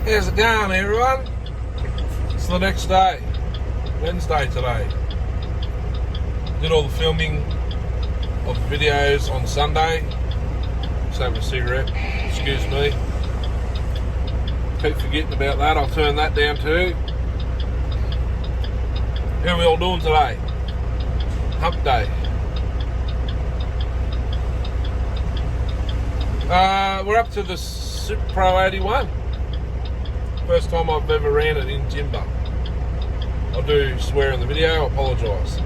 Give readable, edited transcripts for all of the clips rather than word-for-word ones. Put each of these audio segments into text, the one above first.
How's it going, everyone? It's the next day, Wednesday today. Did all the filming of the videos on Sunday. Just having a cigarette, excuse me. Keep forgetting about that, I'll turn that down too. How are we all doing today? Hump day. We're up to the Super Pro 81. First time I've ever ran it in timber. I do swear in the video, I apologise.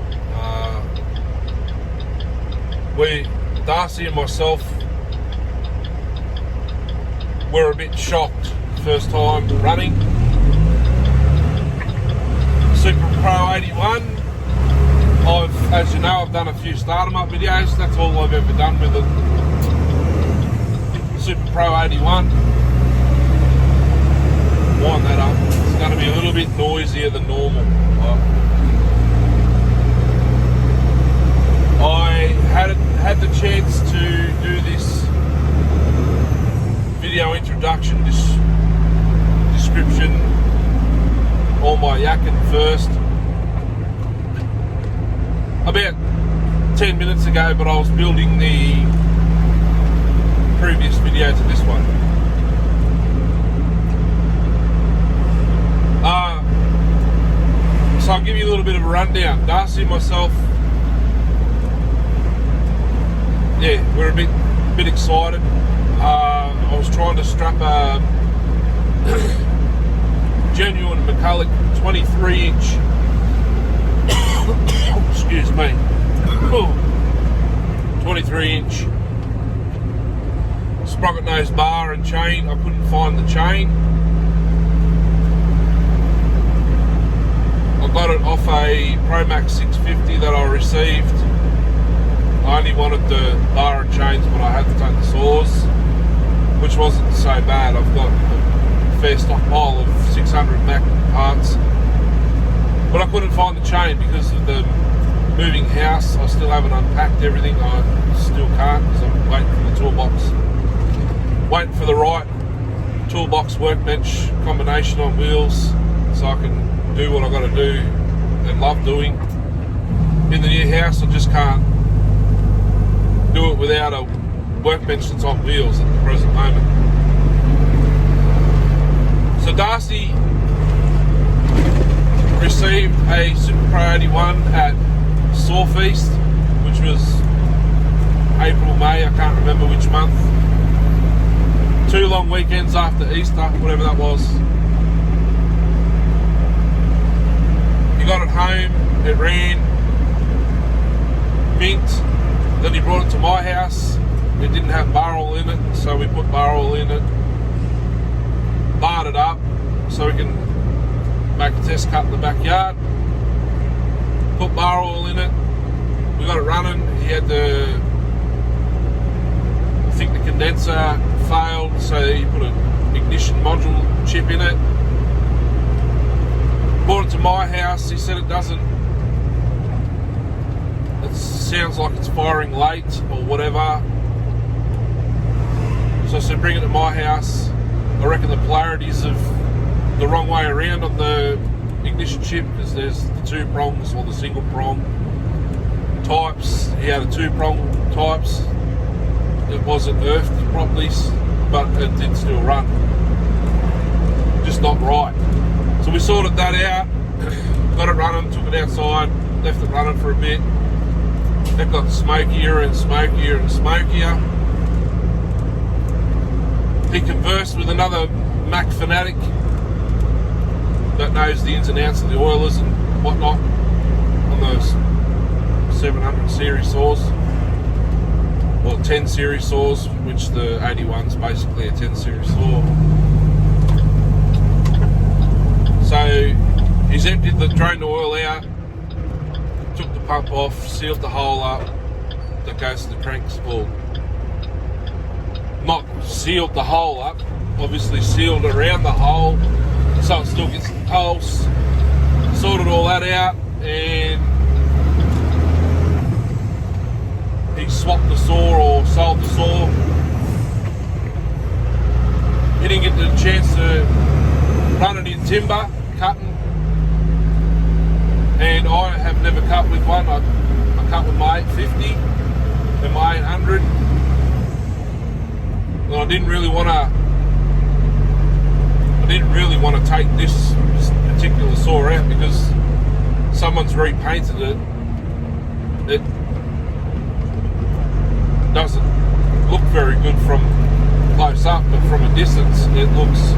Darcy and myself were a bit shocked first time running Super Pro 81. As you know, I've done a few start 'em up videos. That's all I've ever done with the Super Pro 81. Wind that up. It's going to be a little bit noisier than normal. I had the chance to do this video introduction description on my yakking first about 10 minutes ago, but I was building the previous video to this one. So I'll give you a little bit of a rundown. Darcy and myself, yeah, we're a bit excited. I was trying to strap a genuine McCulloch 23-inch, excuse me, 23-inch sprocket nose bar and chain. I couldn't find the chain. I got it off a Pro Max 650 that I received. I only wanted the bar and chains, but I had to take the saws, which wasn't so bad. I've got a fair stockpile of 600 Mac parts, but I couldn't find the chain because of the moving house. I still haven't unpacked everything. I still can't because I'm waiting for the toolbox. Waiting for the right toolbox workbench combination on wheels so I can do what I got to do and love doing in the new house. I just can't do it without a workbench that's on wheels at the present moment. So Darcy received a Super Pro 81 at Sawfeast, which was April, May, I can't remember which month. 2 long weekends after Easter, whatever that was. He got it home, it ran mint, Then he brought it to my house. It didn't have barrel in it, so we put barrel in it, barred it up so we can make a test cut in the backyard. Put barrel in it. We got it running. He had I think the condenser failed, so he put an ignition module chip in it. Brought it to my house. He said it doesn't. It sounds like it's firing late or whatever. So I said, bring it to my house. I reckon the polarities of the wrong way around on the ignition chip, because there's the 2 prongs or the single prong types. He had a 2-prong types. It wasn't earthed properly, but it did still run. Just not right. So we sorted that out, got it running, took it outside, left it running for a bit. It got smokier and smokier and smokier. He conversed with another Mac fanatic that knows the ins and outs of the oilers and whatnot on those 700 series saws, or 10 series saws, which the 81's basically a 10 series saw. So he's emptied the drain the oil out, took the pump off, sealed the hole up that goes to the crank spool. Not sealed the hole up, obviously sealed around the hole so it still gets the pulse. Sorted all that out, and he swapped the saw or sold the saw. He didn't get the chance to run it in timber, cutting. And I have never cut with one. I cut with my 850 and my 800. And I didn't really want to take this particular saw out because someone's repainted it. It doesn't look very good from close up, but from a distance it looks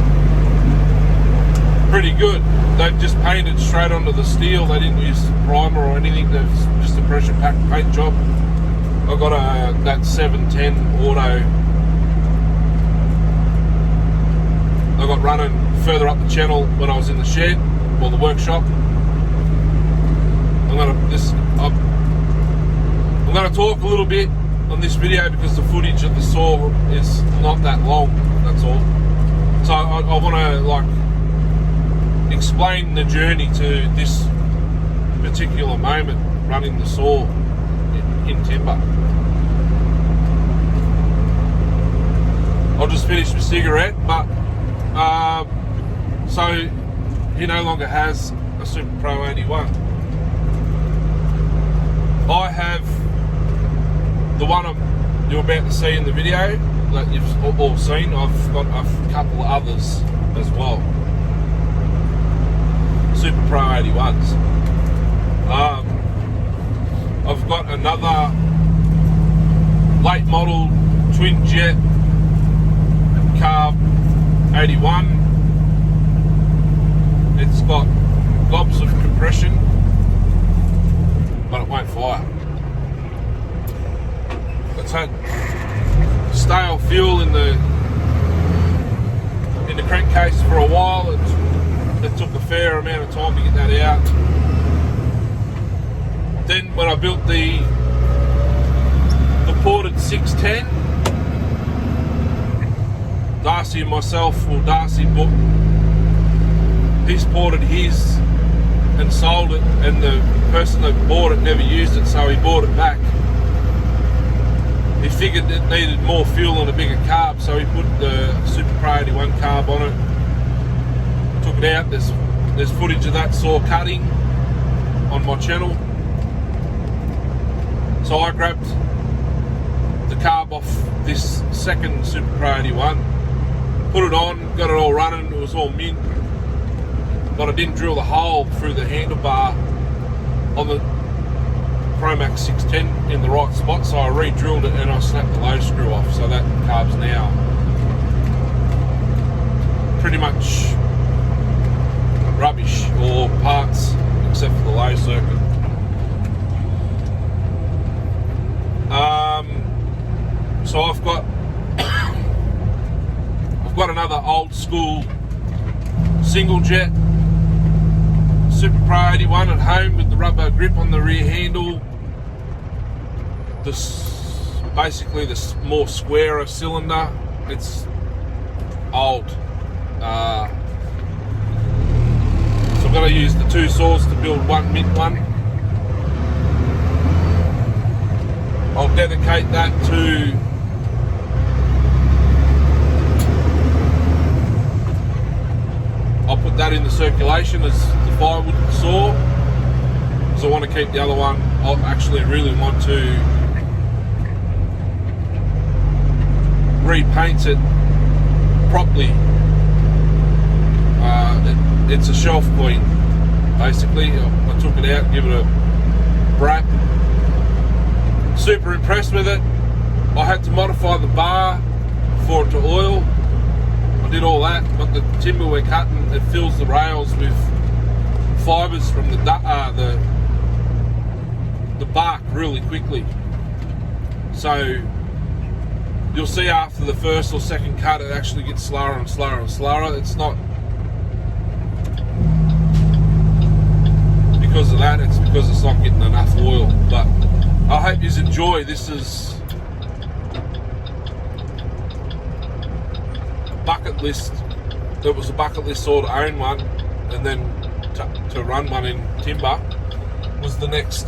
pretty good. They've just painted straight onto the steel. They didn't use primer or anything. They've just a pressure packed paint job. I got that 710 auto. I got running further up the channel when I was in the shed or the workshop. I'm gonna talk a little bit on this video because the footage of the saw is not that long. That's all. So I want to explain the journey to this particular moment running the saw in timber. I'll just finish my cigarette, but so he no longer has a Super Pro 81. I have the one you're about to see in the video that you've all seen. I've got a couple of others as well. Super Pro 81s. I've got another late model twin jet carb 81. It's got gobs of compression, but it won't fire. It's had stale fuel in the crankcase for a while. It took a fair amount of time to get that out. Then when I built the ported 610, Darcy and myself, well, Darcy he's ported his and sold it, and the person that bought it never used it, so he bought it back. He figured it needed more fuel and a bigger carb, so he put the Super Pro 81 carb on it. Took it out. There's footage of that saw cutting on my channel. So I grabbed the carb off this second Super Pro 81, put it on, got it all running. It was all mint, but I didn't drill the hole through the handlebar on the Promax 610 in the right spot, so I re-drilled it and I snapped the low screw off, so that carb's now pretty much rubbish, or parts except for the low circuit. So I've got another old school single jet Super Pro 81 at home with the rubber grip on the rear handle. Basically the more squarer cylinder. It's old. So I've got to use the two saws to build one mid one. I'll dedicate that to I'll put that in the circulation as the firewood saw, because I want to keep the other one. I actually really want to repaint it properly. It's a shelf queen, basically. I took it out, give it a wrap. Super impressed with it. I had to modify the bar for it to oil. I did all that, but the timber we're cutting, it fills the rails with fibres from the bark really quickly. So you'll see after the first or second cut, it actually gets slower and slower and slower. It's not because of that, it's because it's not getting enough oil. But I hope you enjoy. This is bucket list. There was a bucket list saw to own one, and then to run one in timber was the next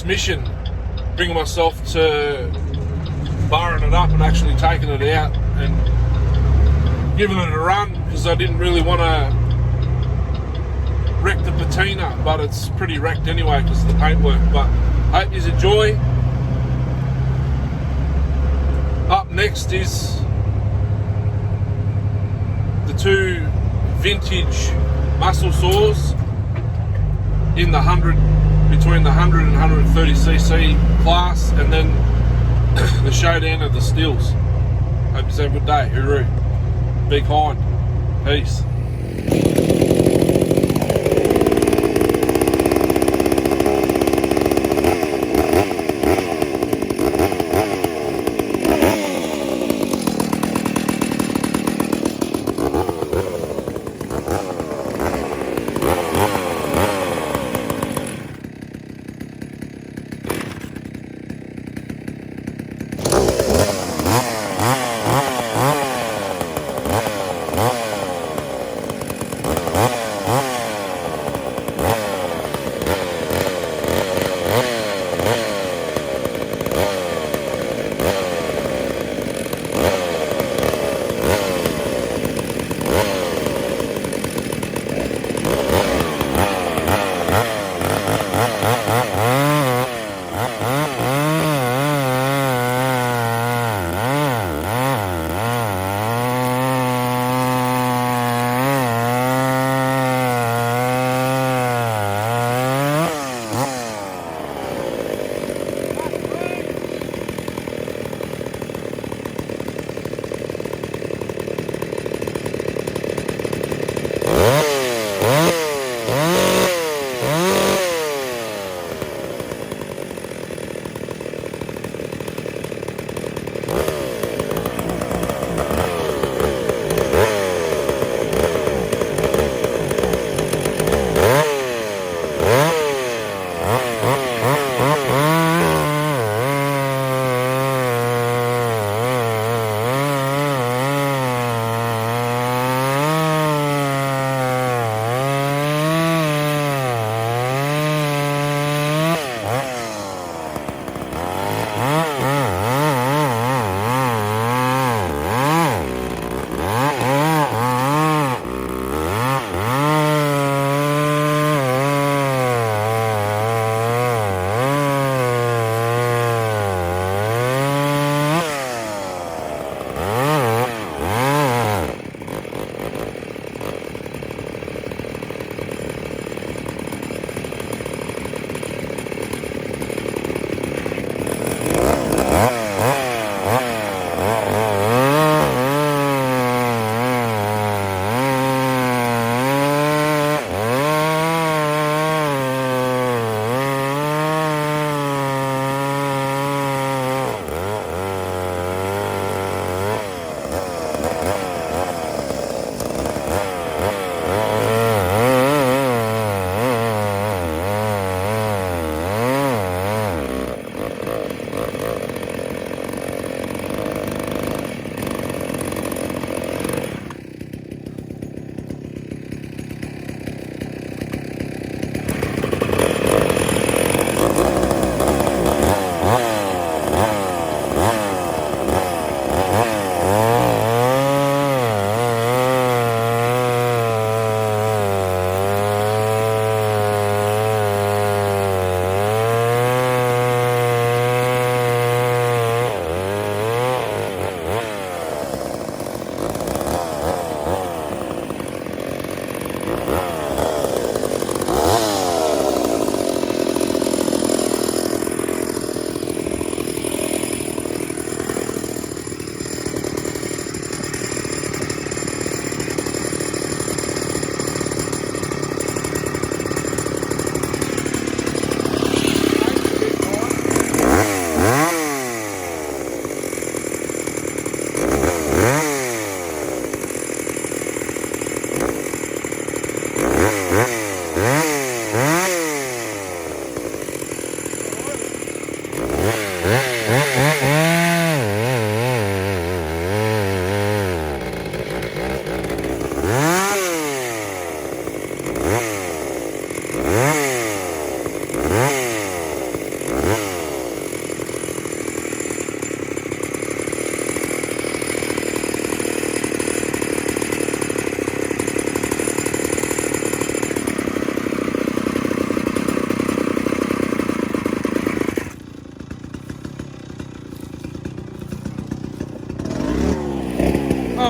mission. Bringing myself to barring it up and actually taking it out and giving it a run, because I didn't really want to wreck the patina, but it's pretty wrecked anyway because of the paintwork. But hope you enjoy. Up next is the two vintage muscle saws in the between the 100 and 130cc class, and then the showdown of the stills. Hope you have a good day. Hooroo. Be kind. Peace.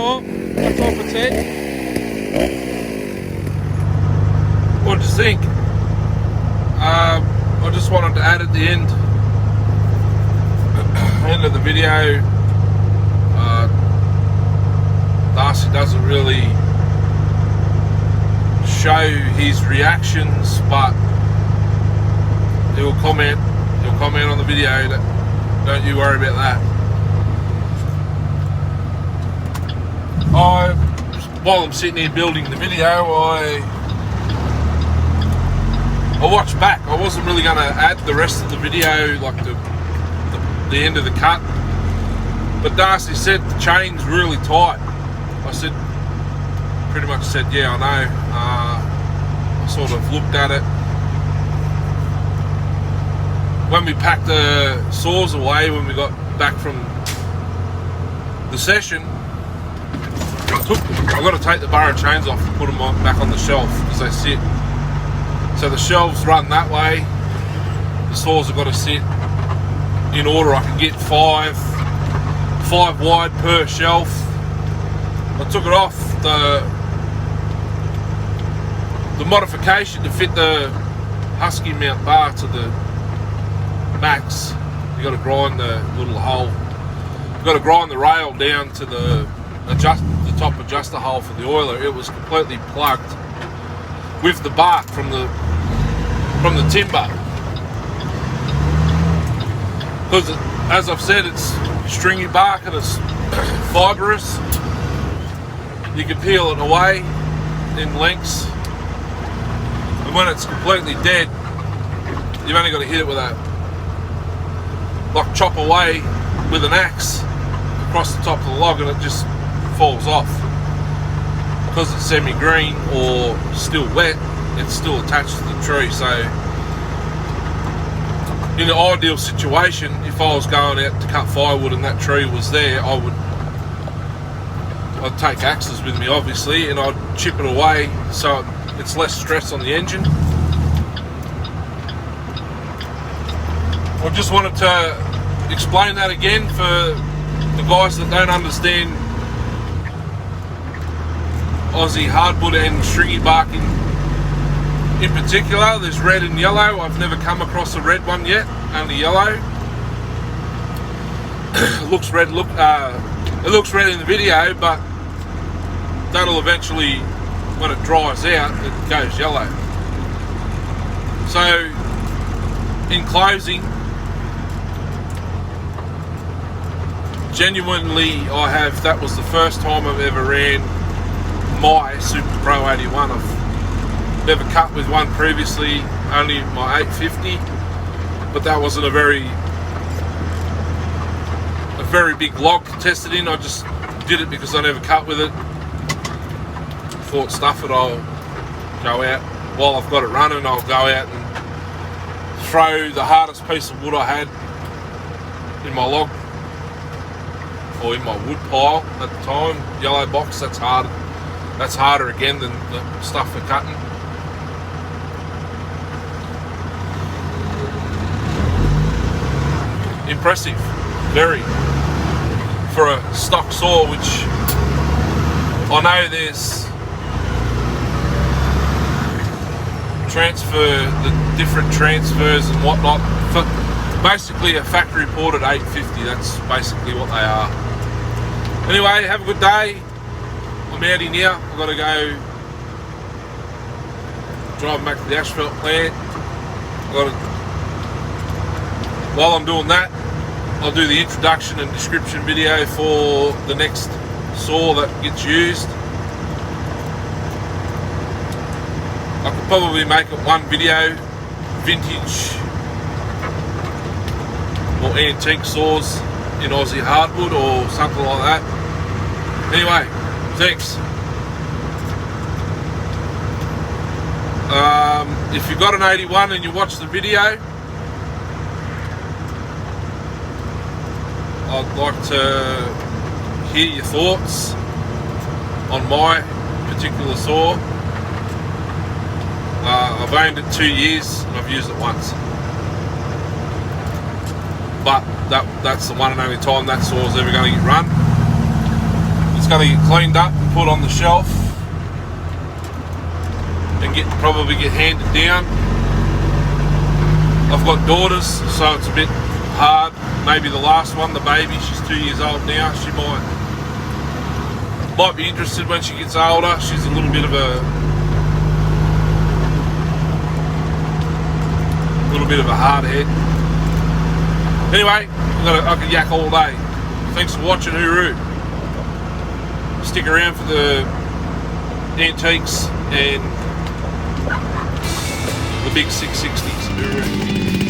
power. That's off its head. What do you think? I just wanted to add at the end of the video, Darcy doesn't really show his reactions, but he'll comment on the video. Don't you worry about that. While I'm sitting here building the video, I watched back. I wasn't really going to add the rest of the video, like the end of the cut, but Darcy said the chain's really tight. Pretty much said, yeah, I know. I sort of looked at it. When we packed the saws away, when we got back from the session, I've got to take the bar and chains off and put them back on the shelf because they sit. So the shelves run that way. The saws have got to sit in order. I can get five wide per shelf. I took it off. The modification to fit the Husky mount bar to the max, you got to grind the little hole. You got to grind the rail down to the top adjuster hole for the oiler. It was completely plugged with the bark from the timber. Because as I've said, it's stringy bark and it's fibrous. You can peel it away in lengths, and when it's completely dead, you've only got to hit it with chop away with an axe across the top of the log, and it just falls off. Because it's semi-green or still wet, it's still attached to the tree. So in an ideal situation, if I was going out to cut firewood and that tree was there, I'd take axes with me, obviously, and I'd chip it away so it's less stress on the engine. I just wanted to explain that again for the guys that don't understand Aussie hardwood and stringy bark in particular. There's red and yellow. I've never come across a red one yet, only yellow. It looks red. It looks red in the video, but that'll eventually, when it dries out, it goes yellow. So, in closing, genuinely, that was the first time I've ever ran my Super Pro 81. I've never cut with one previously, only my 850, but that wasn't a very big log to test it in. I just did it because I never cut with it. Thought, stuff it, I'll go out while I've got it running. I'll go out and throw the hardest piece of wood I had in my log, or in my wood pile at the time. Yellow box, that's hard. That's harder again than the stuff for cutting. Impressive, very, for a stock saw, which I know there's the different transfers and whatnot. For basically a factory ported 850, that's basically what they are. Anyway, have a good day. I'm out in here. I've got to go driving back to the asphalt plant. While I'm doing that, I'll do the introduction and description video for the next saw that gets used. I could probably make it one video, vintage or antique saws in Aussie hardwood or something like that. Anyway, thanks. If you've got an 81 and you watch the video, I'd like to hear your thoughts on my particular saw. I've owned it 2 years and I've used it once, but that's the one and only time that saw is ever going to get run. It's going to get cleaned up and put on the shelf and probably get handed down. I've got daughters, so it's a bit hard. Maybe the last one, the baby, she's 2 years old now. She might be interested when she gets older. She's a little bit of a hard head. Anyway, I could yak all day. Thanks for watching, Hooroo. Stick around for the antiques and the big 660s. Hooroo.